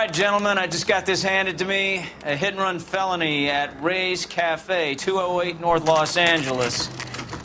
right, gentlemen, I just got this handed to me. A hit-and-run felony at Ray's Cafe, 208 North Los Angeles.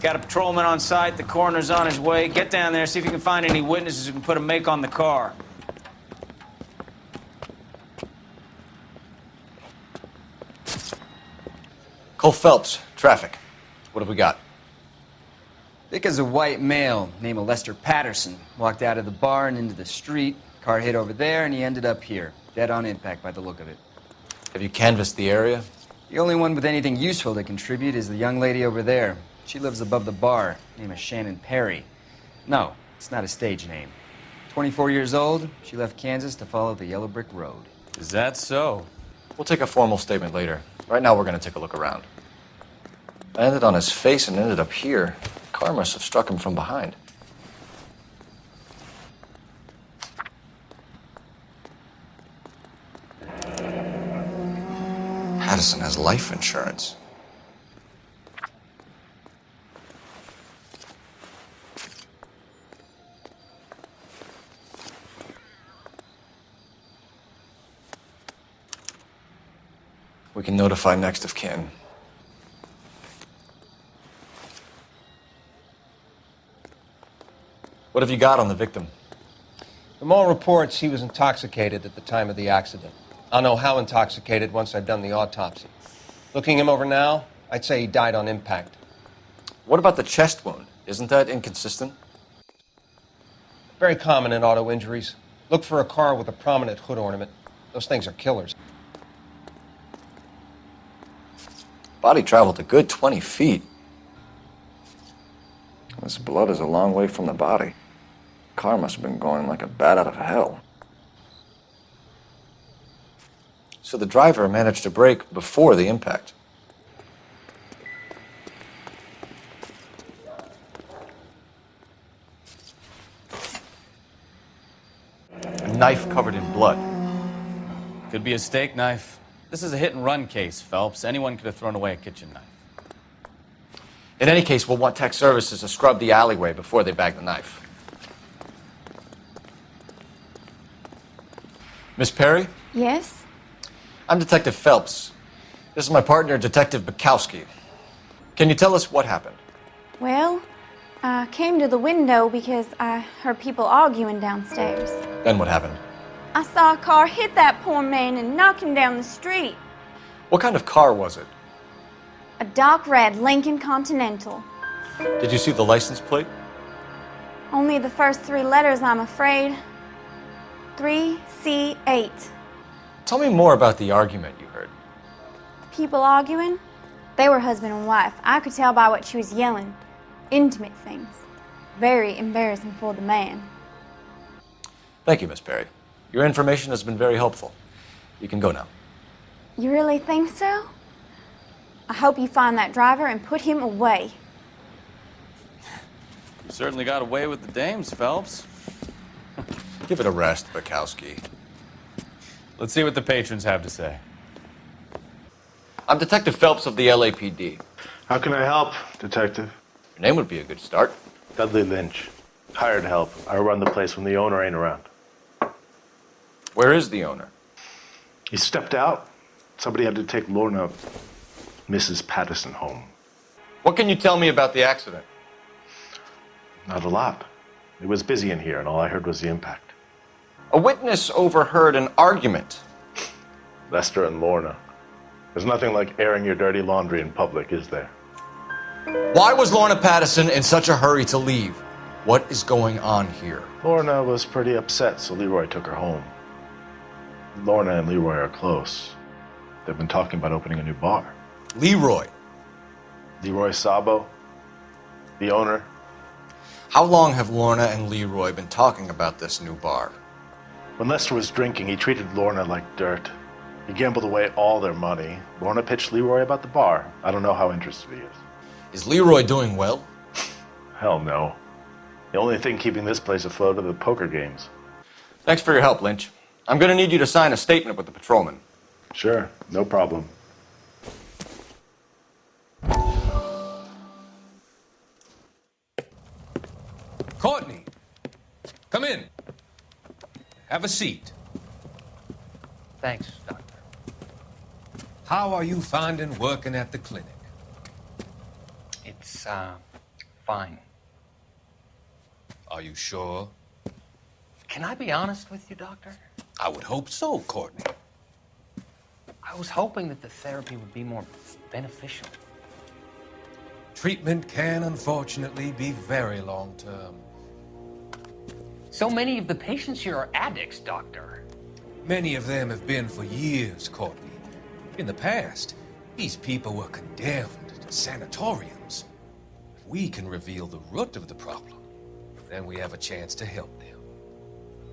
Got a patrolman on site. The coroner's on his way. Get down there, see if you can find any witnesses who can put a make on the car. Cole Phelps, traffic. What have we got? Thick as a white male, name of Lester Patterson. Walked out of the bar and into the street. Car hit over there, and he ended up here. Dead on impact by the look of it. Have you canvassed the area? The only one with anything useful to contribute is the young lady over there. She lives above the bar. Name is Shannon Perry. No, it's not a stage name. 24 years old, she left Kansas to follow the yellow brick road. Is that so? We'll take a formal statement later. Right now, we're going to take a look around. Landed on his face and ended up here. The car must have struck him from behind. Patterson has life insurance. We can notify next of kin. What have you got on the victim? From all reports, he was intoxicated at the time of the accident. I'll know how intoxicated once I've done the autopsy. Looking him over now, I'd say he died on impact. What about the chest wound? Isn't that inconsistent? Very common in auto injuries. Look for a car with a prominent hood ornament. Those things are killers. Body traveled a good 20 feet. This blood is a long way from the body. Car must have been going like a bat out of hell. So the driver managed to brake before the impact. A knife covered in blood. Could be a steak knife. This is a hit-and-run case, Phelps. Anyone could have thrown away a kitchen knife. In any case, we'll want tech services to scrub the alleyway before they bag the knife. Miss Perry? Yes? I'm Detective Phelps. This is my partner, Detective Bukowski. Can you tell us what happened? Well, I came to the window because I heard people arguing downstairs. Then what happened? I saw a car hit that poor man and knock him down the street. What kind of car was it? A dark red Lincoln Continental. Did you see the license plate? Only the first three letters, I'm afraid. 3C8. Tell me more about the argument you heard. People arguing? They were husband and wife. I could tell by what she was yelling. Intimate things. Very embarrassing for the man. Thank you, Miss Perry. Your information has been very helpful. You can go now. You really think so? I hope you find that driver and put him away. You certainly got away with the dames, Phelps. Give it a rest, Bukowski. Let's see what the patrons have to say. I'm Detective Phelps of the LAPD. How can I help, Detective? Your name would be a good start. Dudley Lynch. Hired help. I run the place when the owner ain't around. Where is the owner? He stepped out. Somebody had to take Lorna, Mrs. Patterson, home. What can you tell me about the accident? Not a lot. It was busy in here, and all I heard was the impact. A witness overheard an argument. Lester and Lorna. There's nothing like airing your dirty laundry in public, is there? Why was Lorna Patterson in such a hurry to leave? What is going on here? Lorna was pretty upset, so Leroy took her home. Lorna and Leroy are close. They've been talking about opening a new bar. Leroy. Leroy Sabo, the owner. How long have Lorna and Leroy been talking about this new bar? When Lester was drinking, he treated Lorna like dirt. He gambled away all their money. Lorna pitched Leroy about the bar. I don't know how interested he is. Is Leroy doing well? Hell no. The only thing keeping this place afloat are the poker games. Thanks for your help, Lynch. I'm going to need you to sign a statement with the patrolman. Sure, no problem. Courtney, come in. Have a seat. Thanks, Doctor. How are you finding working at the clinic? It's, fine. Are you sure? Can I be honest with you, Doctor? I would hope so, Courtney. I was hoping that the therapy would be more beneficial. Treatment can unfortunately be very long-term. So many of the patients here are addicts, Doctor. Many of them have been for years, Courtney. In the past, these people were condemned to sanatoriums. If we can reveal the root of the problem, then we have a chance to help them.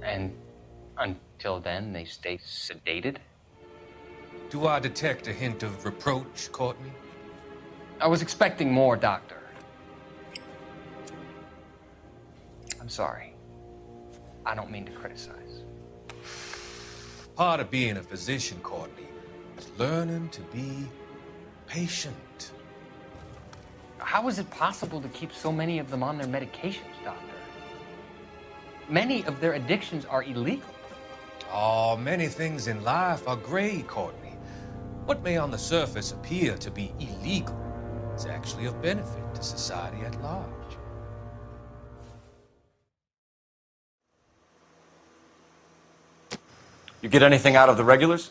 And until then, they stay sedated? Do I detect a hint of reproach, Courtney? I was expecting more, Doctor. I'm sorry. I don't mean to criticize. Part of being a physician, Courtney, is learning to be patient. How is it possible to keep so many of them on their medications, Doctor? Many of their addictions are illegal. Oh, many things in life are gray, Courtney. What may on the surface appear to be illegal is actually of benefit to society at large. You get anything out of the regulars?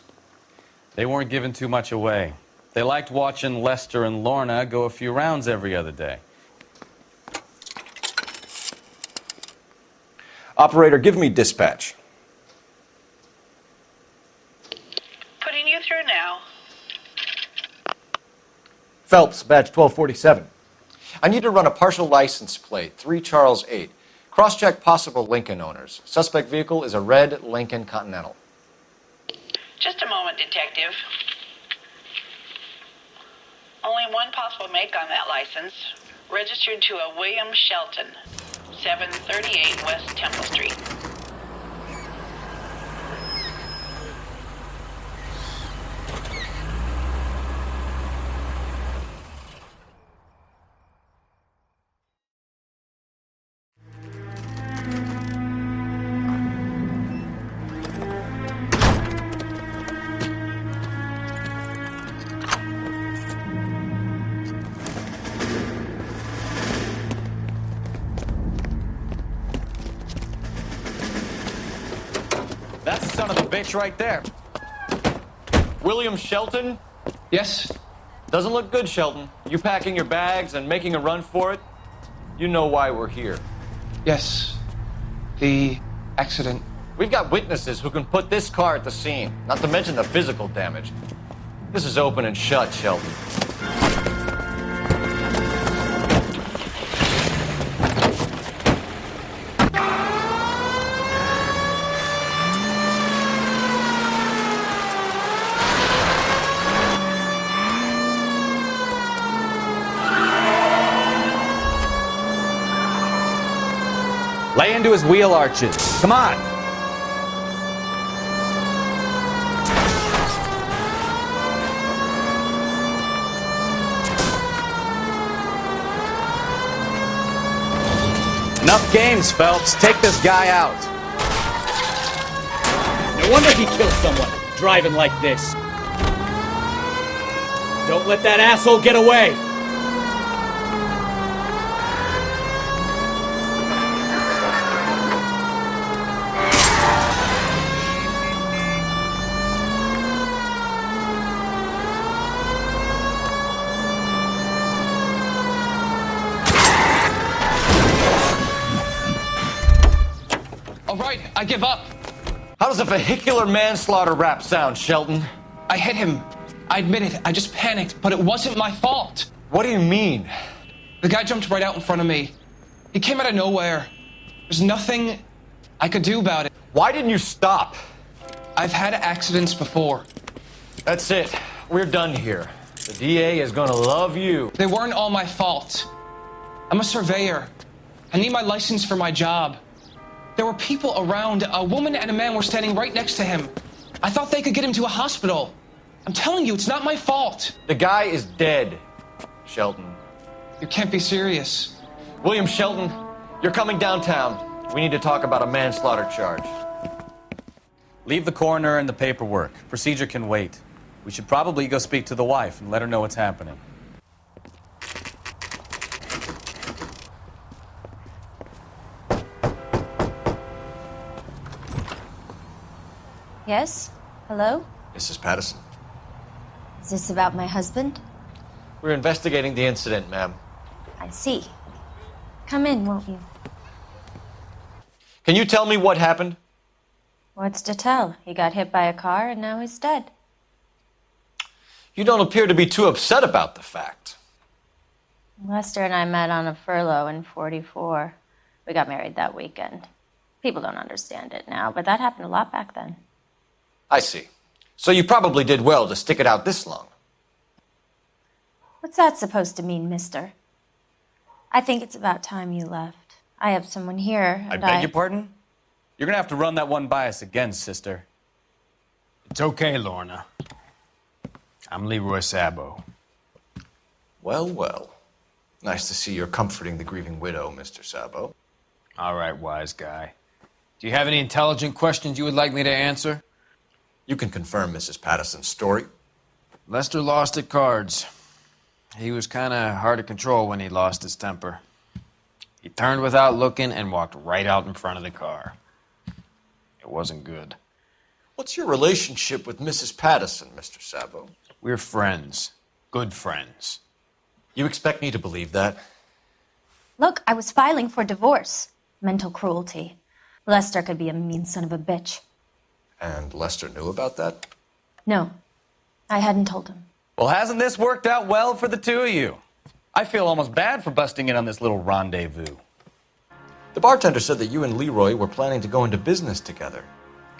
They weren't giving too much away. They liked watching Lester and Lorna go a few rounds every other day. Operator, give me dispatch. Putting you through now. Phelps, badge 1247. I need to run a partial license plate, 3 Charles 8. Cross-check possible Lincoln owners. Suspect vehicle is a red Lincoln Continental. Just a moment, Detective. Only one possible make on that license. Registered to a William Shelton, 738 West Temple Street. That's the son of a bitch right there. William Shelton? Yes? Doesn't look good, Shelton. You packing your bags and making a run for it? You know why we're here. Yes. The accident. We've got witnesses who can put this car at the scene, not to mention the physical damage. This is open and shut, Shelton. Lay into his wheel arches. Come on. Enough games, Phelps. Take this guy out. No wonder he killed someone, driving like this. Don't let that asshole get away. All right, I give up. How does a vehicular manslaughter rap sound, Shelton? I hit him. I admit it. I just panicked, but it wasn't my fault. What do you mean? The guy jumped right out in front of me. He came out of nowhere. There's nothing I could do about it. Why didn't you stop? I've had accidents before. That's it. We're done here. The DA is gonna love you. They weren't all my fault. I'm a surveyor. I need my license for my job. There were people around. A woman and a man were standing right next to him. I thought they could get him to a hospital. I'm telling you, it's not my fault. The guy is dead, Shelton. You can't be serious. William Shelton, you're coming downtown. We need to talk about a manslaughter charge. Leave the coroner and the paperwork. Procedure can wait. We should probably go speak to the wife and let her know what's happening. Yes? Hello? Mrs. Patterson. Is this about my husband? We're investigating the incident, ma'am. I see. Come in, won't you? Can you tell me what happened? What's to tell? He got hit by a car and now he's dead. You don't appear to be too upset about the fact. Lester and I met on a furlough in '44. We got married that weekend. People don't understand it now, but that happened a lot back then. I see. So you probably did well to stick it out this long. What's that supposed to mean, mister? I think it's about time you left. I have someone here, I and beg your pardon? You're gonna have to run that one by us again, sister. It's okay, Lorna. I'm Leroy Sabo. Well, well. Nice to see you're comforting the grieving widow, Mr. Sabo. All right, wise guy. Do you have any intelligent questions you would like me to answer? You can confirm Mrs. Patterson's story. Lester lost at cards. He was kind of hard to control when he lost his temper. He turned without looking and walked right out in front of the car. It wasn't good. What's your relationship with Mrs. Patterson, Mr. Sabo? We're friends. Good friends. You expect me to believe that? Look, I was filing for divorce. Mental cruelty. Lester could be a mean son of a bitch. And Lester knew about that? No, I hadn't told him. Well, hasn't this worked out well for the two of you? I feel almost bad for busting in on this little rendezvous. The bartender said that you and Leroy were planning to go into business together.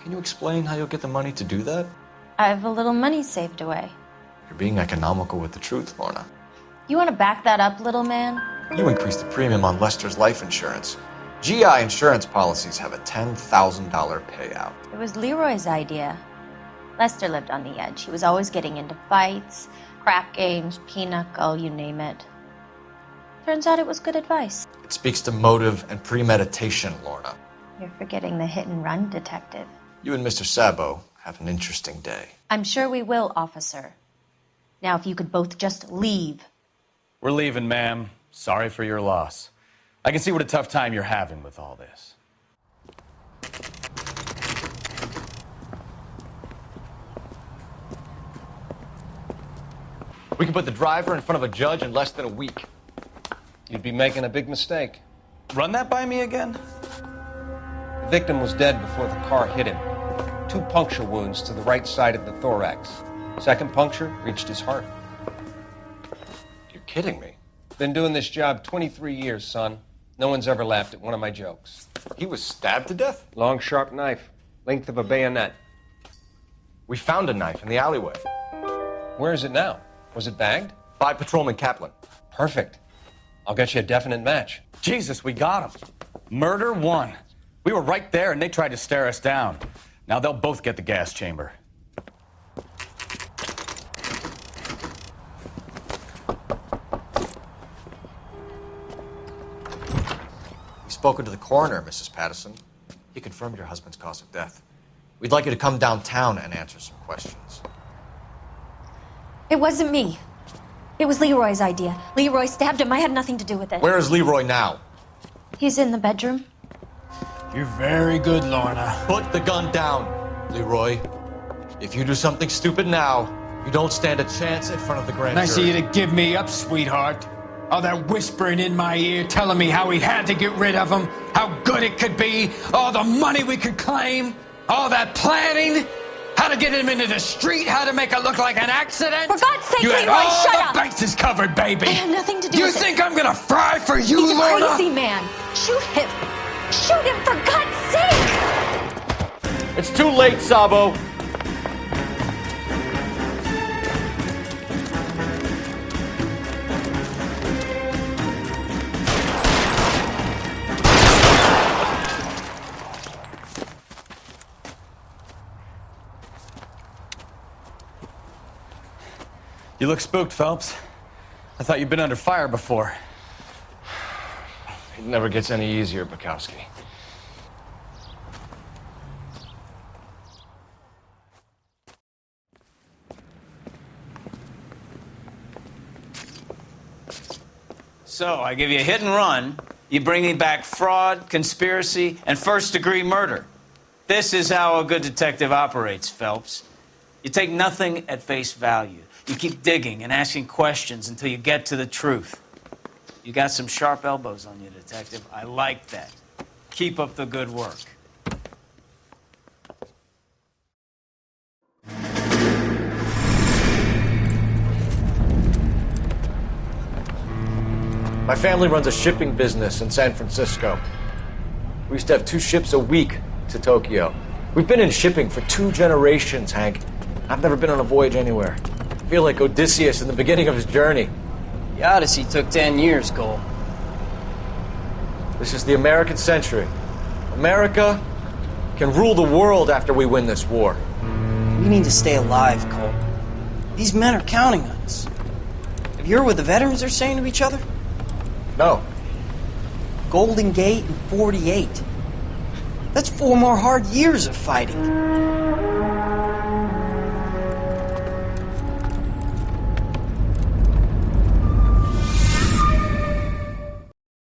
Can you explain how you'll get the money to do that? I have a little money saved away. You're being economical with the truth, Lorna. You want to back that up, little man? You increased the premium on Lester's life insurance. GI insurance policies have a $10,000 payout. It was Leroy's idea. Lester lived on the edge. He was always getting into fights, crap games, pinochle, you name it. Turns out it was good advice. It speaks to motive and premeditation, Lorna. You're forgetting the hit and run detective. You and Mr. Sabo have an interesting day. I'm sure we will, officer. Now, if you could both just leave. We're leaving, ma'am. Sorry for your loss. I can see what a tough time you're having with all this. We can put the driver in front of a judge in less than a week. You'd be making a big mistake. Run that by me again? The victim was dead before the car hit him. 2 puncture wounds to the right side of the thorax. Second puncture reached his heart. You're kidding me. Been doing this job 23 years, son. No one's ever laughed at one of my jokes. He was stabbed to death? Long, sharp knife. Length of a bayonet. We found a knife in the alleyway. Where is it now? Was it bagged? By Patrolman Kaplan. Perfect. I'll get you a definite match. Jesus, we got him. Murder 1. We were right there and they tried to stare us down. Now they'll both get the gas chamber. We've spoken to the coroner, Mrs. Patterson. He confirmed your husband's cause of death. We'd like you to come downtown and answer some questions. It wasn't me. It was Leroy's idea. Leroy stabbed him. I had nothing to do with it. Where is Leroy now? He's in the bedroom. You're very good, Lorna. Put the gun down, Leroy. If you do something stupid now, you don't stand a chance in front of the grand Nice of jury. you to give me up, sweetheart. All that whispering in my ear telling me how we had to get rid of him, how good it could be, all the money we could claim, all that planning, how to get him into the street, how to make it look like an accident. For God's sake, you had Leroy, all shut the up! bases covered, baby. I had nothing to do You with it. think I'm gonna fry for you, He's a Lorna? crazy man. Shoot him. Shoot him, for God's sake! It's too late, Sabo. You look spooked, Phelps. I thought you'd been under fire before. It never gets any easier, Bukowski. So, I give you a hit and run. You bring me back fraud, conspiracy, and first-degree murder. This is how a good detective operates, Phelps. You take nothing at face value. You keep digging and asking questions until you get to the truth. You got some sharp elbows on you, detective. I like that. Keep up the good work. My family runs a shipping business in San Francisco. We used to have 2 ships a week to Tokyo. We've been in shipping for 2 generations, Hank. I've never been on a voyage anywhere. I feel like Odysseus in the beginning of his journey. The Odyssey took 10 years, Cole. This is the American century. America can rule the world after we win this war. We need to stay alive, Cole. These men are counting on us. Have you heard what the veterans are saying to each other? No. Golden Gate and 48. That's 4 more hard years of fighting.